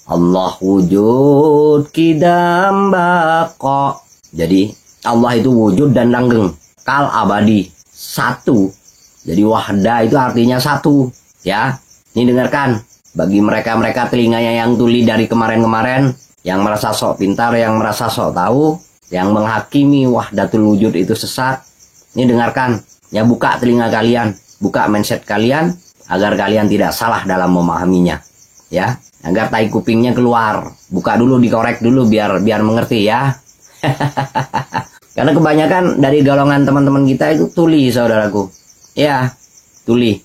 Allah wujud kidam bako. Jadi Allah itu wujud dan langgeng, kal abadi, satu. Jadi wahda itu artinya satu, ya. Ini dengarkan, bagi mereka telinganya yang tuli dari kemarin-kemarin, yang merasa sok pintar, yang merasa sok tahu, yang menghakimi wahdatul wujud itu sesat. Ini dengarkan, ya, buka telinga kalian, buka mindset kalian, agar kalian tidak salah dalam memahaminya, ya. Agar tai kupingnya keluar, buka dulu, dikorek dulu biar mengerti, ya. Karena kebanyakan dari golongan teman-teman kita itu tuli, saudaraku. Ya, tuli.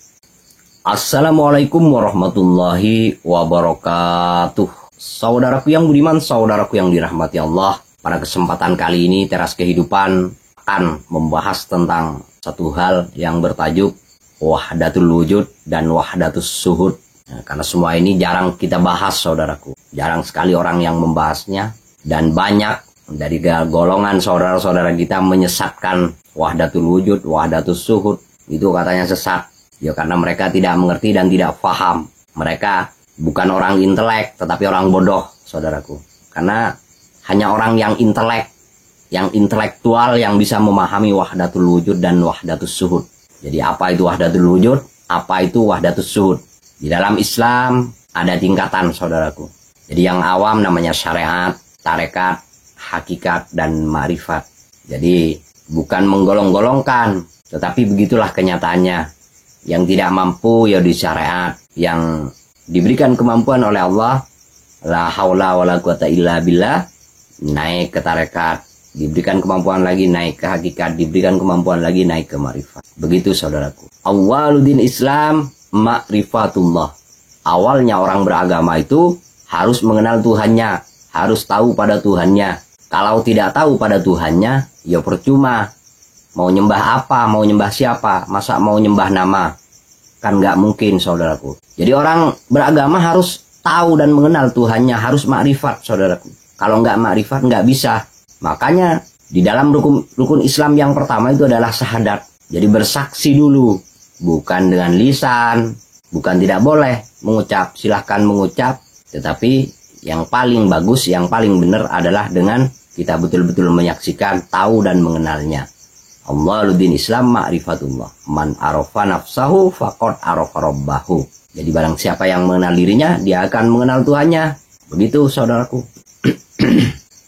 Assalamualaikum warahmatullahi wabarakatuh. Saudaraku yang budiman, saudaraku yang dirahmati Allah. Pada kesempatan kali ini Teras Kehidupan akan membahas tentang satu hal yang bertajuk wahdatul wujud dan wahdatus suhud. Nah, karena semua ini jarang kita bahas, saudaraku. Jarang sekali orang yang membahasnya. Dan banyak dari golongan saudara-saudara kita menyesatkan wahdatul wujud, wahdatus suhud. Itu katanya sesat. Ya karena mereka tidak mengerti dan tidak paham. Mereka bukan orang intelek, tetapi orang bodoh, saudaraku. Karena hanya orang yang intelek, yang intelektual yang bisa memahami wahdatul wujud dan wahdatus suhud. Jadi apa itu wahdatul wujud? Apa itu wahdatus suhud? Di dalam Islam ada tingkatan, saudaraku. Jadi yang awam namanya syariat, tarekat, hakikat, dan ma'rifat. Jadi bukan menggolong-golongkan, tetapi begitulah kenyataannya. Yang tidak mampu ya di syariat, yang diberikan kemampuan oleh Allah, la haula wala quwata illa billah, naik ke tarekat, diberikan kemampuan lagi naik ke hakikat, diberikan kemampuan lagi naik ke ma'rifat. Begitu, saudaraku. Awwaluddin Islam ma'rifatullah. Awalnya orang beragama itu harus mengenal Tuhannya, harus tahu pada Tuhannya. Kalau tidak tahu pada Tuhannya, ya percuma. Mau nyembah apa, mau nyembah siapa, masa mau nyembah nama? Kan nggak mungkin, saudaraku. Jadi orang beragama harus tahu dan mengenal Tuhannya, harus ma'rifat, saudaraku. Kalau nggak ma'rifat, nggak bisa. Makanya di dalam rukun Islam yang pertama itu adalah syahadat. Jadi bersaksi dulu. Bukan dengan lisan, bukan tidak boleh mengucap, silahkan mengucap. Tetapi yang paling bagus, yang paling benar adalah dengan kita betul-betul menyaksikan, tahu dan mengenalnya. Awwaluddin Islam ma'rifatullah. Man arafa nafsahu faqad arafa rabbahu. Jadi barang siapa yang mengenal dirinya, dia akan mengenal Tuhannya. Begitu, saudaraku.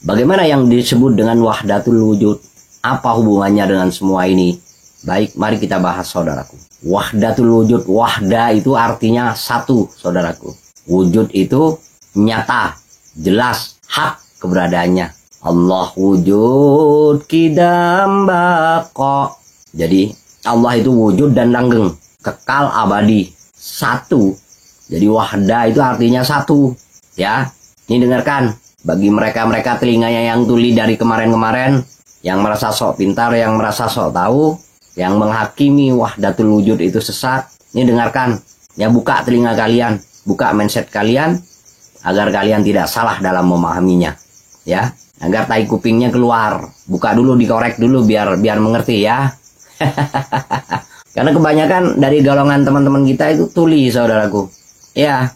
Bagaimana yang disebut dengan wahdatul wujud? Apa hubungannya dengan semua ini? Baik, mari kita bahas, saudaraku. Wahdatul wujud, wahda itu artinya satu, saudaraku. Wujud itu nyata, jelas, hak keberadaannya. Allah wujud kidam bako. Jadi Allah itu wujud dan langgeng, kekal abadi, satu. Jadi wahda itu artinya satu, ya. Ini dengarkan, bagi mereka telinganya yang tuli dari kemarin-kemarin, yang merasa sok pintar, yang merasa sok tahu, yang menghakimi wahdatul wujud itu sesat. Ini dengarkan, ya, buka telinga kalian, buka mindset kalian, agar kalian tidak salah dalam memahaminya, ya. Agar tai kupingnya keluar, buka dulu, dikorek dulu biar mengerti, ya. Karena kebanyakan dari golongan teman-teman kita itu tuli, saudaraku. Ya,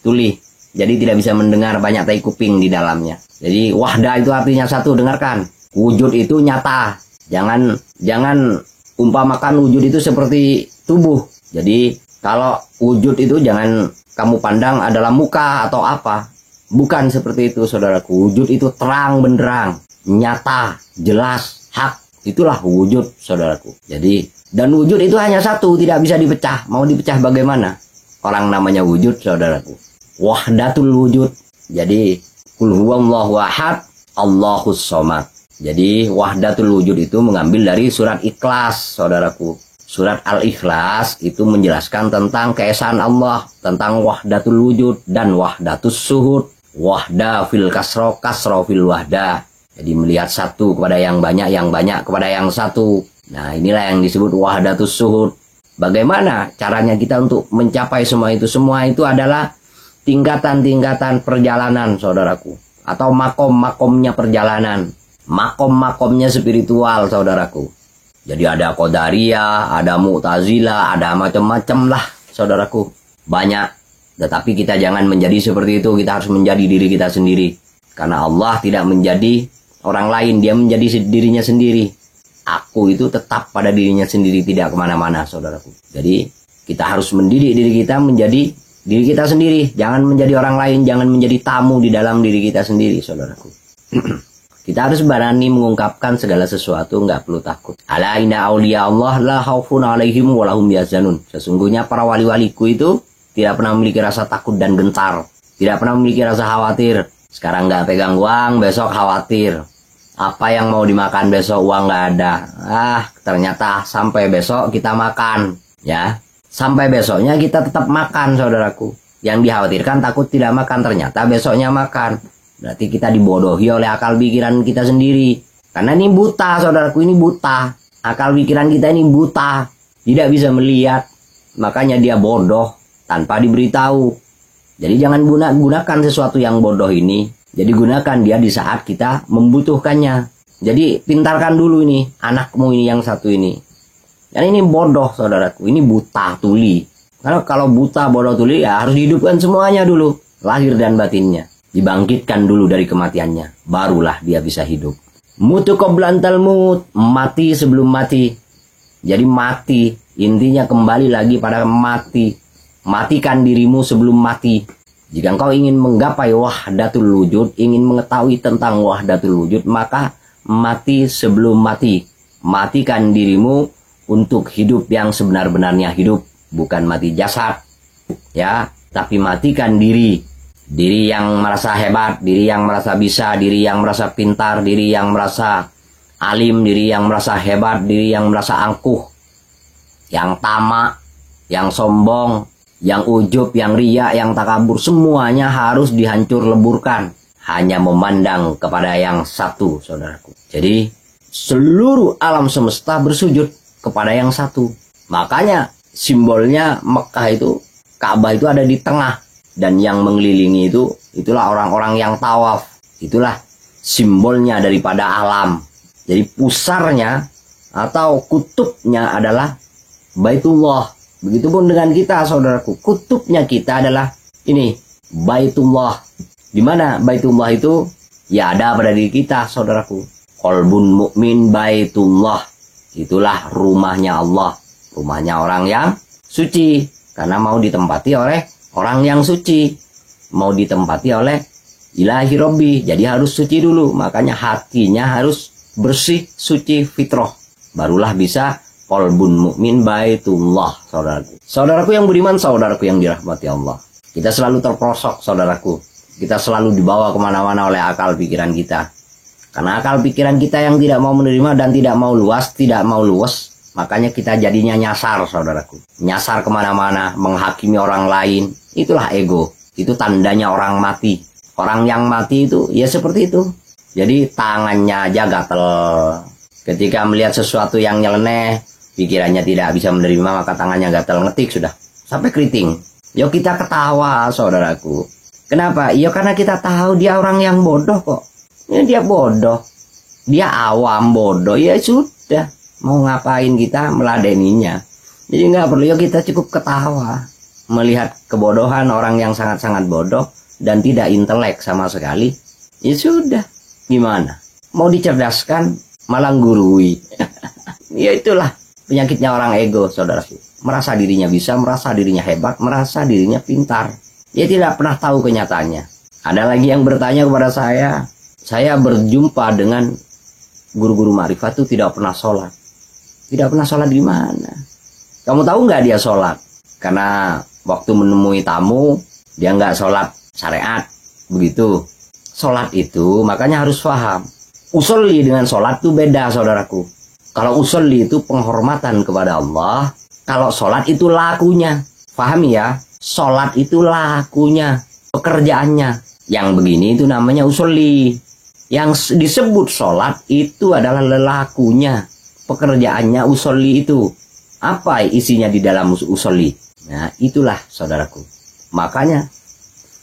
tuli. Jadi tidak bisa mendengar, banyak tai kuping di dalamnya. Jadi wahda itu artinya satu, dengarkan. Wujud itu nyata. Jangan umpamakan wujud itu seperti tubuh. Jadi kalau wujud itu jangan kamu pandang adalah muka atau apa. Bukan seperti itu, saudaraku. Wujud itu terang benderang, nyata, jelas, hak. Itulah wujud, saudaraku. Jadi, dan wujud itu hanya satu, tidak bisa dipecah. Mau dipecah bagaimana? Orang namanya wujud, saudaraku. Wahdatul wujud. Jadi, kul huwallahu ahad, Allahus somad. Jadi wahdatul wujud itu mengambil dari surat Ikhlas, saudaraku. Surat Al-Ikhlas itu menjelaskan tentang keesaan Allah, tentang wahdatul wujud dan wahdatus suhud. Wahda fil kasro, kasro fil wahda. Jadi melihat satu kepada yang banyak kepada yang satu. Nah, inilah yang disebut wahdatus suhud. Bagaimana caranya kita untuk mencapai semua itu? Semua itu adalah tingkatan-tingkatan perjalanan, saudaraku. Atau makom-makomnya perjalanan. Makom-makomnya spiritual, saudaraku. Jadi ada Qadariyah, ada Mu'tazilah, ada macam-macam lah, saudaraku. Banyak Tetapi kita jangan menjadi seperti itu. Kita harus menjadi diri kita sendiri. Karena Allah tidak menjadi orang lain. Dia menjadi dirinya sendiri. Aku itu tetap pada dirinya sendiri. Tidak kemana-mana, saudaraku. Jadi kita harus mendidik diri kita menjadi diri kita sendiri. Jangan menjadi orang lain. Jangan menjadi tamu di dalam diri kita sendiri, saudaraku. Kita harus berani mengungkapkan segala sesuatu. Nggak perlu takut. Ala inna awliya Allah la khaufun alaihim walahum yahzanun. Sesungguhnya para wali-waliku itu tidak pernah memiliki rasa takut dan gentar. Tidak pernah memiliki rasa khawatir. Sekarang nggak pegang uang, besok khawatir. Apa yang mau dimakan besok, uang nggak ada. Ternyata sampai besok kita makan. Ya, sampai besoknya kita tetap makan, saudaraku. Yang dikhawatirkan takut tidak makan, ternyata besoknya makan. Berarti kita dibodohi oleh akal pikiran kita sendiri. Karena ini buta, saudaraku, ini buta. Akal pikiran kita ini buta. Tidak bisa melihat. Makanya dia bodoh tanpa diberitahu. Jadi jangan gunakan sesuatu yang bodoh ini. Jadi gunakan dia di saat kita membutuhkannya. Jadi pintarkan dulu ini anakmu ini yang satu ini. Dan ini bodoh, saudaraku. Ini buta tuli. Karena kalau buta bodoh tuli ya harus dihidupkan semuanya dulu. Lahir dan batinnya. Dibangkitkan dulu dari kematiannya. Barulah dia bisa hidup. Mutu qablan talmut. Mati sebelum mati. Jadi mati. Intinya kembali lagi pada mati. Matikan dirimu sebelum mati. Jika engkau ingin menggapai wahdatul wujud, ingin mengetahui tentang wahdatul wujud, maka mati sebelum mati. Matikan dirimu untuk hidup yang sebenar-benarnya hidup. Bukan mati jasad. Ya, tapi matikan diri. Diri yang merasa hebat, diri yang merasa bisa, diri yang merasa pintar, diri yang merasa alim, diri yang merasa hebat, diri yang merasa angkuh. Yang tamak, yang sombong, yang ujub, yang riya, yang takabur, semuanya harus dihancur leburkan. Hanya memandang kepada yang satu, saudaraku. Jadi, seluruh alam semesta bersujud kepada yang satu. Makanya, simbolnya Mekah itu, Ka'bah itu ada di tengah. Dan yang mengelilingi itu, itulah orang-orang yang tawaf. Itulah simbolnya daripada alam. Jadi, pusarnya atau kutubnya adalah Baitullah. Begitupun dengan kita, saudaraku. Kutubnya kita adalah ini, Baitullah. Di mana Baitullah itu? Ya ada pada diri kita, saudaraku. Qalbun mu'min Baitullah. Itulah rumahnya Allah. Rumahnya orang yang suci. Karena mau ditempati oleh orang yang suci. Mau ditempati oleh Ilahi Rabbi. Jadi harus suci dulu. Makanya hatinya harus bersih, suci, fitrah. Barulah bisa Qalbun mu'min Baitullah, saudaraku. Saudaraku yang beriman, saudaraku yang dirahmati Allah. Kita selalu terprosok, saudaraku. Kita selalu dibawa kemana-mana oleh akal pikiran kita. Karena akal pikiran kita yang tidak mau menerima dan tidak mau luas, tidak mau luas, makanya kita jadinya nyasar, saudaraku. Nyasar kemana-mana, menghakimi orang lain. Itulah ego. Itu tandanya orang mati. Orang yang mati itu, ya seperti itu. Jadi tangannya aja gatel. Ketika melihat sesuatu yang nyeleneh, pikirannya tidak bisa menerima, maka tangannya gatal, ngetik sudah sampai keriting. Yo kita ketawa, saudaraku. Kenapa? Ya karena kita tahu dia orang yang bodoh kok. Ya dia bodoh. Dia awam bodoh. Ya sudah. Mau ngapain kita meladeninya? Jadi nggak perlu, ya kita cukup ketawa melihat kebodohan orang yang sangat-sangat bodoh dan tidak intelek sama sekali. Ya sudah. Gimana? Mau dicerdaskan malah gurui. Ya itulah penyakitnya orang ego, saudaraku. Merasa dirinya bisa, merasa dirinya hebat, merasa dirinya pintar. Dia tidak pernah tahu kenyataannya. Ada lagi yang bertanya kepada saya berjumpa dengan guru-guru ma'rifat itu tidak pernah sholat. Tidak pernah sholat di mana? Kamu tahu nggak dia sholat? Karena waktu menemui tamu, dia nggak sholat syariat. Begitu. Sholat itu, makanya harus paham. Usolli dengan sholat itu beda, saudaraku. Kalau usolli itu penghormatan kepada Allah. Kalau sholat itu lakunya. Pahami ya? Sholat itu lakunya. Pekerjaannya. Yang begini itu namanya usolli. Yang disebut sholat itu adalah lakunya. Pekerjaannya usolli itu. Apa isinya di dalam usolli? Nah itulah saudaraku. Makanya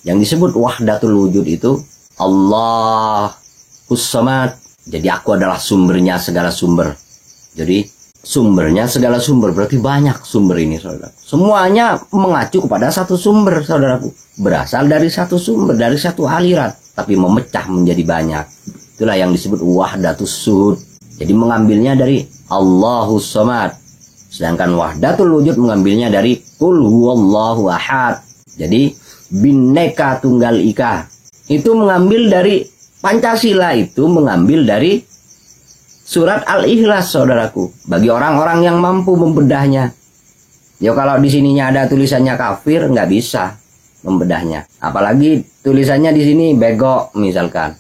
yang disebut wahdatul wujud itu Allahus Samad. Jadi aku adalah sumbernya segala sumber. Jadi sumbernya segala sumber, berarti banyak sumber ini, saudara. Semuanya mengacu kepada satu sumber, saudaraku. Berasal dari satu sumber, dari satu aliran, tapi memecah menjadi banyak. Itulah yang disebut wahdatus suhud. Jadi mengambilnya dari Allahus Somad. Sedangkan wahdatul wujud mengambilnya dari Qul huwallahu ahad. Jadi Bhinneka Tunggal Ika itu mengambil dari Pancasila, itu mengambil dari surat Al-Ikhlas, saudaraku. Bagi orang-orang yang mampu membedahnya. Ya kalau di sininya ada tulisannya kafir, nggak bisa membedahnya. Apalagi tulisannya di sini bego misalkan.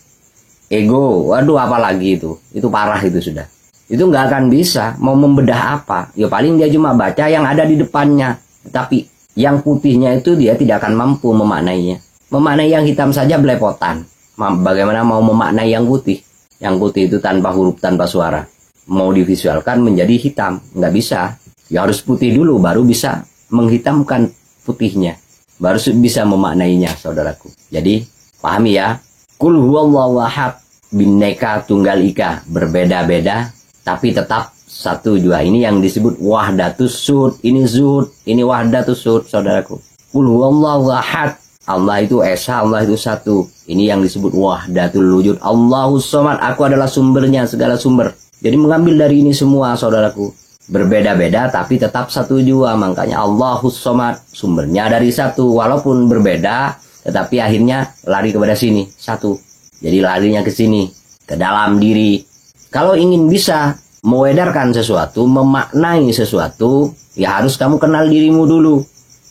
Ego, waduh apalagi itu parah itu sudah. Itu nggak akan bisa mau membedah apa. Ya paling dia cuma baca yang ada di depannya. Tapi yang putihnya itu dia tidak akan mampu memaknainya. Memaknai yang hitam saja belepotan. Bagaimana mau memaknai yang putih? Yang putih itu tanpa huruf, tanpa suara. Mau divisualkan menjadi hitam, nggak bisa. Ya harus putih dulu, baru bisa menghitamkan putihnya. Baru bisa memaknainya, saudaraku. Jadi, pahami ya. Qul huwallahu ahad, Bhinneka Tunggal Ika. Berbeda-beda, tapi tetap satu dua. Ini yang disebut wahdatus suhud. Ini zuhud, ini wahdatus suhud, saudaraku. Qul huwallahu ahad. Allah itu esa, Allah itu satu. Ini yang disebut wahdatul wujud. Allahus Somad, aku adalah sumbernya, segala sumber. Jadi mengambil dari ini semua, saudaraku. Berbeda-beda tapi tetap satu jua. Makanya Allahus Somad, sumbernya dari satu. Walaupun berbeda, tetapi akhirnya lari kepada sini, satu. Jadi larinya ke sini, ke dalam diri. Kalau ingin bisa mengedarkan sesuatu, memaknai sesuatu, ya harus kamu kenal dirimu dulu.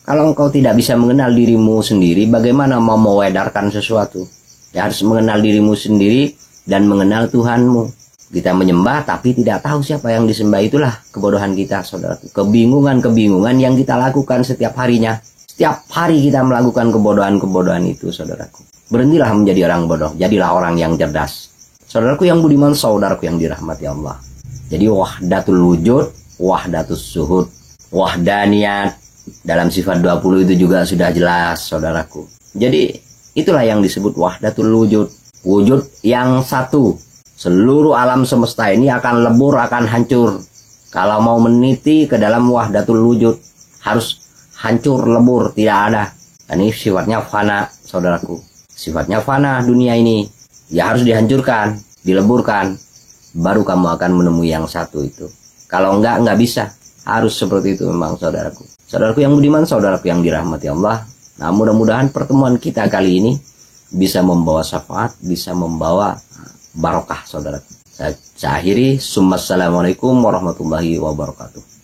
Kalau engkau tidak bisa mengenal dirimu sendiri, bagaimana mau mewedarkan sesuatu? Ya harus mengenal dirimu sendiri dan mengenal Tuhanmu. Kita menyembah tapi tidak tahu siapa yang disembah, itulah kebodohan kita, saudara. Kebingungan-kebingungan yang kita lakukan setiap harinya. Setiap hari kita melakukan kebodohan-kebodohan itu, saudaraku. Berhentilah menjadi orang bodoh, jadilah orang yang cerdas. Saudaraku yang budiman, saudaraku yang dirahmati Allah. Jadi wahdatul wujud, wahdatus suhud, wahdaniyat. Dalam sifat 20 itu juga sudah jelas, saudaraku. Jadi itulah yang disebut wahdatul wujud. Wujud yang satu. Seluruh alam semesta ini akan lebur, akan hancur. Kalau mau meniti ke dalam wahdatul wujud, harus hancur, lebur, tidak ada. Ini sifatnya fana, saudaraku. Sifatnya fana dunia ini. Ya harus dihancurkan, dileburkan. Baru kamu akan menemui yang satu itu. Kalau enggak bisa. Harus seperti itu memang, saudaraku. Saudaraku yang budiman, saudaraku yang dirahmati Allah. Nah, mudah-mudahan pertemuan kita kali ini bisa membawa syafaat, bisa membawa barokah, saudaraku. Saya akhiri. Assalamualaikum warahmatullahi wabarakatuh.